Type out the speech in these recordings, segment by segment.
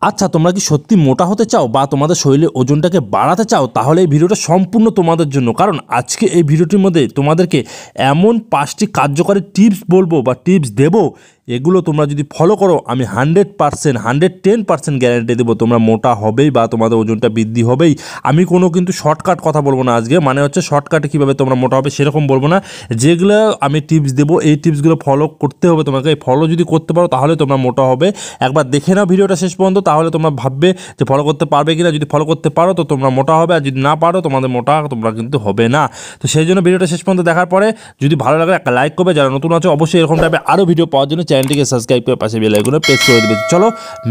আচ্ছা, তোমরা কি সত্যি মোটা হতে চাও বা তোমাদের শরীরের ওজনটাকে বাড়াতে চাও? তাহলে এই ভিডিওটা সম্পূর্ণ তোমাদের জন্য। কারণ আজকে এই ভিডিওটির মধ্যে তোমাদেরকে এমন 5টি কার্যকরী টিপস বলবো বা টিপস দেবো, এগুলো তোমরা যদি ফলো করো আমি 100% 110% গ্যারান্টি দেবো তোমরা মোটা হবেই বা তোমাদের ওজনটা বৃদ্ধি হবেই। আমি কোনো কিন্তু শর্টকাট কথা বলবো না আজকে, মানে হচ্ছে শর্টকাটে কীভাবে তোমরা মোটা হবে সেরকম বলবো না। যেগুলো আমি টিপস দেবো এই টিপসগুলো ফলো করতে হবে তোমাকে। ফলো যদি করতে পারো তাহলে তোমরা মোটা হবে। একবার দেখে নাও ভিডিওটা শেষ পর্যন্ত, তাহলে তোমরা ভাববে যে ফলো করতে পারবে কিনা। যদি ফলো করতে পারো তো তোমরা মোটা হবে, আর যদি না পারো তোমাদের মোটা তোমরা কিন্তু হবে না। তো সেই জন্য ভিডিওটা শেষ পর্যন্ত দেখার পরে যদি ভালো লাগে একটা লাইক করবে, যারা নতুন আছে অবশ্যই এরকম টাইপের আরও ভিডিও পাওয়ার জন্য চ্যানেলটিকে সাবস্ক্রাইব করে পাশে বেল আইকনে প্রেস করে দেবে। চলো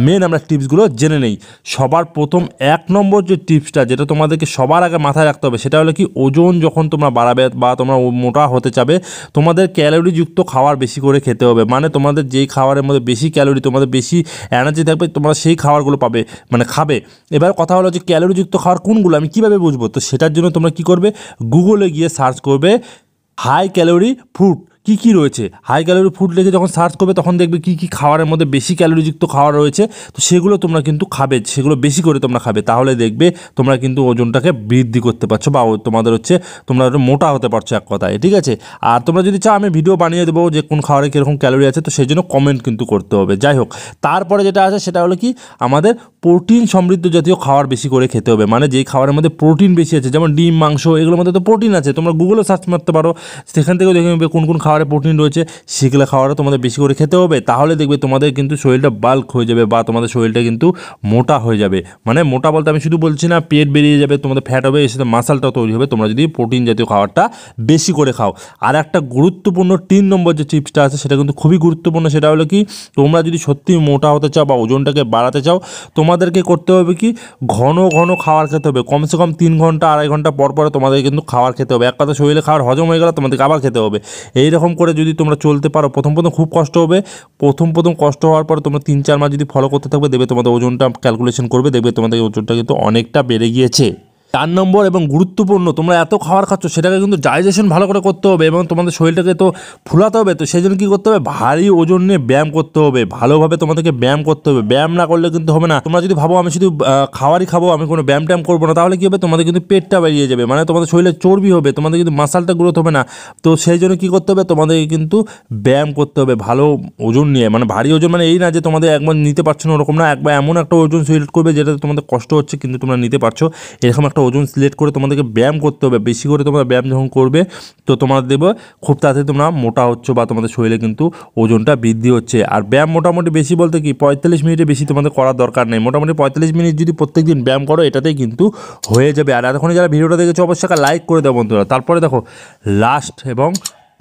মেন আমরা টিপসগুলো জেনে নেই। সবার প্রথম 1 নম্বর যে টিপসটা, যেটা তোমাদেরকে সবার আগে মাথায় রাখতে হবে, সেটা হলো কি, ওজন যখন তোমরা বাড়াবে বা তোমরা মোটা হতে চাবে, তোমাদের ক্যালোরিযুক্ত খাবার বেশি করে খেতে হবে। মানে তোমাদের যেই খাবারের মধ্যে বেশি ক্যালোরি, তোমাদের বেশি এনার্জি থাকবে, তোমরা সেই খাবারগুলো পাবে, মানে খাবে। এবার কথা হলো যে ক্যালোরিযুক্ত খাবার কোনগুলো আমি কীভাবে বুঝবো? তো সেটার জন্য তোমরা কী করবে, গুগলে গিয়ে সার্চ করবে হাই ক্যালোরি ফুড কী কী রয়েছে। হাই ক্যালোরি ফুড লিখে যখন সার্চ করবে তখন দেখবে কী কী খাবারের মধ্যে বেশি ক্যালোরিযুক্ত খাবার রয়েছে। তো সেগুলো তোমরা কিন্তু খাবে, সেগুলো বেশি করে তোমরা খাবে। তাহলে দেখবে তোমরা কিন্তু ওজনটাকে বৃদ্ধি করতে পারছো বা তোমাদের হচ্ছে তোমরা মোটা হতে পারছো এক কথায়, ঠিক আছে। আর তোমরা যদি চাও আমি ভিডিও বানিয়ে দেবো যে কোন খাবারে কীরকম ক্যালোরি আছে, তো সেই জন্য কমেন্ট কিন্তু করতে হবে। যাই হোক, তারপরে যেটা আছে সেটা হলো কি, আমাদের প্রোটিন সমৃদ্ধ জাতীয় খাবার বেশি করে খেতে হবে। মানে যেই খাবারের মধ্যে প্রোটিন বেশি আছে, যেমন ডিম, মাংস, এগুলোর মধ্যে তো প্রোটিন আছে। তোমরা গুগলে সার্চ মারতে পারো, সেখান থেকেও দেখে নেবে কোন কোন খাবারে প্রোটিন রয়েছে। সেগুলো খাওয়ারও তোমাদের বেশি করে খেতে হবে। তাহলে দেখবে তোমাদের কিন্তু শরীরটা বাল্ক হয়ে যাবে বা তোমাদের শরীরটা কিন্তু মোটা হয়ে যাবে। মানে মোটা বলতে আমি শুধু বলছি না পেট বেরিয়ে যাবে, তোমাদের ফ্যাট হবে, এর সাথে মাসলটাও তৈরি হবে তোমরা যদি প্রোটিন জাতীয় খাবারটা বেশি করে খাও। আর একটা গুরুত্বপূর্ণ 3 নম্বর যে টিপসটা আছে সেটা কিন্তু খুবই গুরুত্বপূর্ণ। সেটা হলো কি, তোমরা যদি সত্যি মোটা হতে চাও বা ওজনটাকে বাড়াতে চাও, তোমাদেরকে করতে হবে কি, ঘন ঘন খাবার খেতে হবে। কমসে কম 3 ঘন্টা 2.5 ঘন্টা পর পরে তোমাদের কিন্তু খাবার খেতে হবে। এক কথা শরীরে খাবার হজম হয়ে গেলে তোমাদেরকে আবার খেতে হবে। এইরকম করে যদি তোমরা চলতে পারো, প্রথম খুব কষ্ট হবে। প্রথম কষ্ট হওয়ার পর তোমরা 3-4 মাস যদি ফলো করতে থাকবে, দেখবে তোমাদের ওজনটা ক্যালকুলেশন করবে, দেখবে তোমাদের ওজনটা কিন্তু অনেকটা বেড়ে গিয়েছে। 4 নম্বর এবং গুরুত্বপূর্ণ, তোমরা এত খাবার খাচ্ছ সেটাকে কিন্তু ডাইজেশন ভালো করে করতে হবে এবং তোমাদের শরীরটাকে তো ফুলাতে হবে। তো সেই জন্য কী করতে হবে, ভারী ওজন নিয়ে ব্যায়াম করতে হবে। ভালোভাবে তোমাদেরকে ব্যায়াম করতে হবে। ব্যায়াম না করলে কিন্তু হবে না। তোমরা যদি ভাবো আমি শুধু খাবারই খাবো, আমি কোনো ব্যায়াম ট্যায়াম করবো না, তাহলে কী হবে, তোমাদের কিন্তু পেটটা বেরিয়ে যাবে। মানে তোমাদের শরীরে চর্বি হবে, তোমাদের কিন্তু মাসলটা গ্রোথ হবে না। তো সেই জন্য কী করতে হবে, তোমাদেরকে কিন্তু ব্যায়াম করতে হবে ভালো ওজন নিয়ে। মানে ভারী ওজন মানে এই না যে তোমাদের একবার নিতে পারছো না, ওরকম না। একবার এমন একটা ওজন সিলেক্ট করবে যেটাতে তোমাদের কষ্ট হচ্ছে কিন্তু তোমরা নিতে পারছো, এরকম একটা ওজন সিলেক্ট করে তোমাদেরকে ব্যায়াম করতে হবে। বেশি করে তোমরা ব্যায়াম যখন করবে তো তোমাদের দেখবে খুব তাড়াতাড়ি তোমরা মোটা হচ্ছে বা তোমাদের শরীরে কিন্তু ওজনটা বৃদ্ধি হচ্ছে। আর ব্যায়াম মোটামুটি বেশি বলতে কি 45 মিনিটে বেশি তোমাদের করার দরকার নেই। মোটামুটি 45 মিনিট যদি প্রত্যেক দিন ব্যায়াম করো, এটাতেই কিন্তু হয়ে যাবে। আর এতক্ষণে যারা ভিডিওটা দেখেছো অবশ্যই একটা লাইক করে দাও বন্ধুরা। তারপরে দেখো লাস্ট এবং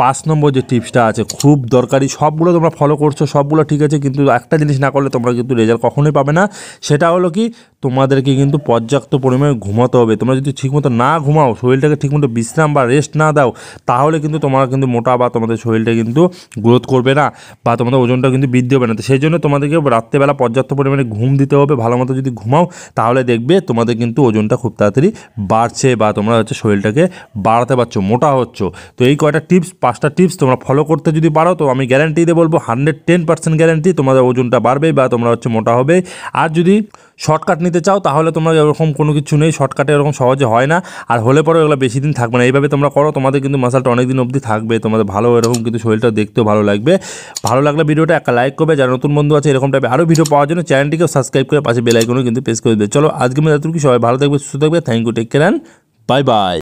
5 নম্বর যে টিপসটা আছে খুব দরকারি। সবগুলো তোমরা ফলো করছো, সবগুলো ঠিক আছে, কিন্তু একটা জিনিস না করলে তোমরা কিন্তু রেজাল্ট কখনোই পাবে না। সেটা হলো কি, তোমাদেরকে কিন্তু পর্যাপ্ত পরিমাণে ঘুমাতে হবে। তোমরা যদি ঠিকমতো না ঘুমাও, শরীরটাকে ঠিকমতো বিশ্রাম বা রেস্ট না দাও, তাহলে কিন্তু তোমরা কিন্তু মোটা বা তোমাদের শরীরটা কিন্তু গ্রোথ করবে না বা তোমাদের ওজনটা কিন্তু বৃদ্ধি হবে না। তো সেই জন্য তোমাদেরকে রাত্রেবেলা পর্যাপ্ত পরিমাণে ঘুম দিতে হবে। ভালো মতো যদি ঘুমাও তাহলে দেখবে তোমাদের কিন্তু ওজনটা খুব তাড়াতাড়ি বাড়ছে বা তোমরা হচ্ছে শরীরটাকে বাড়াতে পারছো, মোটা হচ্ছ। তো এই কয়টা টিপস, 5টা টিপস তোমরা ফলো করতে যদি পারো, তো আমি গ্যারান্টি দিয়ে বলবো 110% গ্যারান্টি তোমাদের ওজনটা বাড়বে বা তোমরা হচ্ছে মোটা হবে। আর যদি শর্টকাট নিতে চাও তাহলে তোমরা এরকম কোনো কিছু নেই, শর্টকাটে এরকম সহজে হয় না। আর হলে পরে এগুলো বেশি দিন থাকবে না। এইভাবে তোমরা করো, তোমাদের কিন্তু মাসলটা অনেক দিন অবধি থাকবে, তোমাদের ভালো এরকম কিন্তু শরীরটা দেখতেও ভালো লাগবে। ভালো লাগলে ভিডিওটা একটা লাইক করবে। যারা নতুন বন্ধু আছে এরকম টাইপের আরও ভিডিও পাওয়ার জন্য চ্যানেলটিকেও সাবস্ক্রাইব করে পাশে বেল আইকনও কিন্তু প্রেস করে দেবে। চলো আজকে আমি এতটুকু, সবাই ভালো থাকবে, সুস্থ থাকবে। Thank you, take care and bye by.